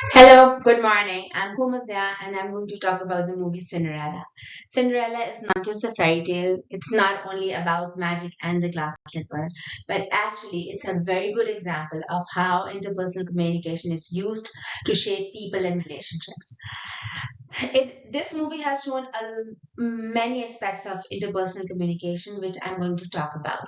Hello, good morning. I'm Pumazia and I'm going to talk about the movie Cinderella. Cinderella is not just a fairy tale, it's not only about magic and the glass slipper, but actually it's a very good example of how interpersonal communication is used to shape people and relationships. This movie has shown many aspects of interpersonal communication, which I'm going to talk about.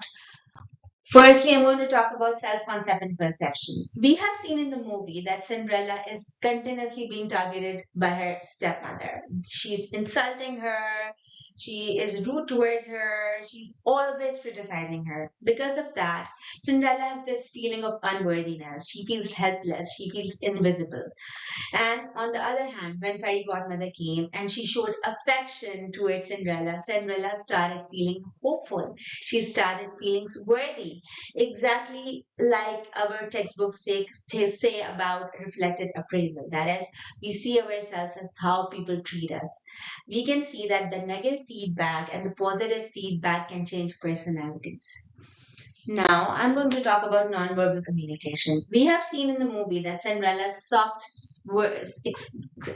Firstly, I'm going to talk about self concept and perception. We have seen in the movie that Cinderella is continuously being targeted by her stepmother. She's insulting her, she is rude towards her, she's always criticizing her. Because of that, Cinderella has this feeling of unworthiness. She feels helpless, she feels invisible. And on the other hand, when Fairy Godmother came and she showed affection towards Cinderella, Cinderella started feeling hopeful. She started feeling worthy, exactly like our textbooks say about reflected appraisal. That is, we see ourselves as how people treat us. We can see that the negative feedback and the positive feedback can change personalities. Now, I'm going to talk about nonverbal communication. We have seen in the movie that Cinderella's soft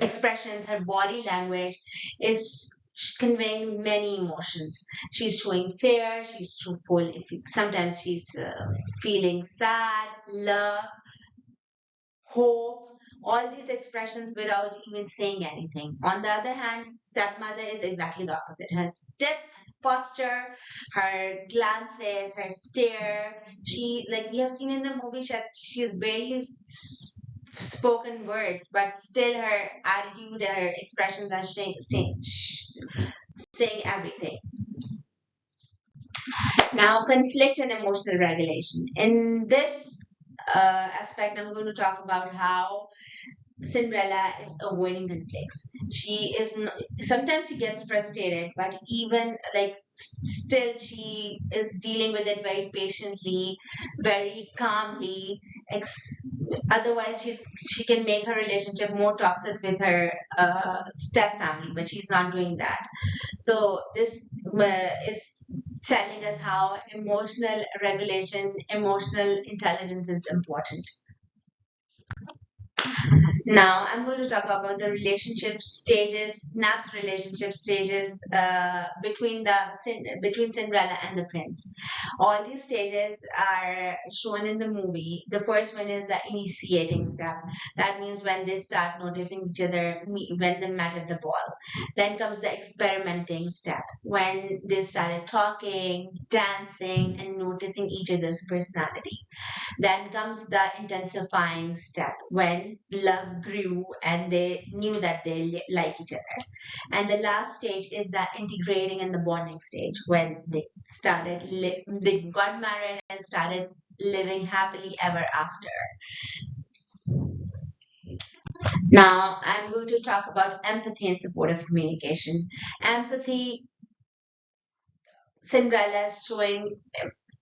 expressions, her body language, is conveying many emotions. She's showing fear, sometimes she's feeling sad, love, hope, all these expressions without even saying anything. On the other hand, stepmother is exactly the opposite. Her stiff posture, her glances, her stare. Like we have seen in the movie, she's barely spoken words, but still her attitude, her expressions are saying everything. Now, conflict and emotional regulation. In this aspect, I'm going to talk about how Cinderella is avoiding conflicts. Sometimes she gets frustrated, but even like still she is dealing with it very patiently, very calmly. Otherwise, she can make her relationship more toxic with her step family, but she's not doing that. So this is telling us how emotional regulation, emotional intelligence is important. Now, I'm going to talk about the relationship stages, Nat's relationship stages between Cinderella and the prince. All these stages are shown in the movie. The first one is the initiating step. That means when they start noticing each other, when they met at the ball. Then comes the experimenting step, when they started talking, dancing, and noticing each other's personality. Then comes the intensifying step when love grew and they knew that they like each other. And the last stage is the integrating and the bonding stage when they got married and started living happily ever after. Now, I'm going to talk about empathy and supportive communication. Empathy, Cinderella is showing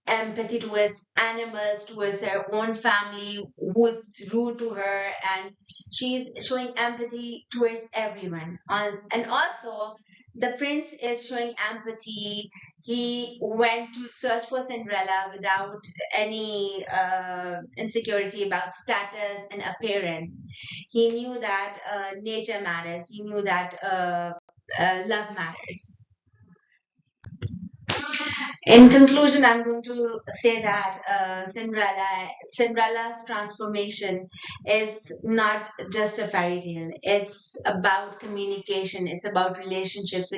empathy towards animals, towards her own family who's rude to her, and she's showing empathy towards everyone. And also, the prince is showing empathy. He went to search for Cinderella without any insecurity about status and appearance. He knew that nature matters. He knew that love matters. In conclusion, I'm going to say that Cinderella's transformation is not just a fairy tale. It's about communication. It's about relationships.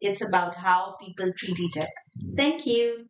It's about how people treat each other. Thank you.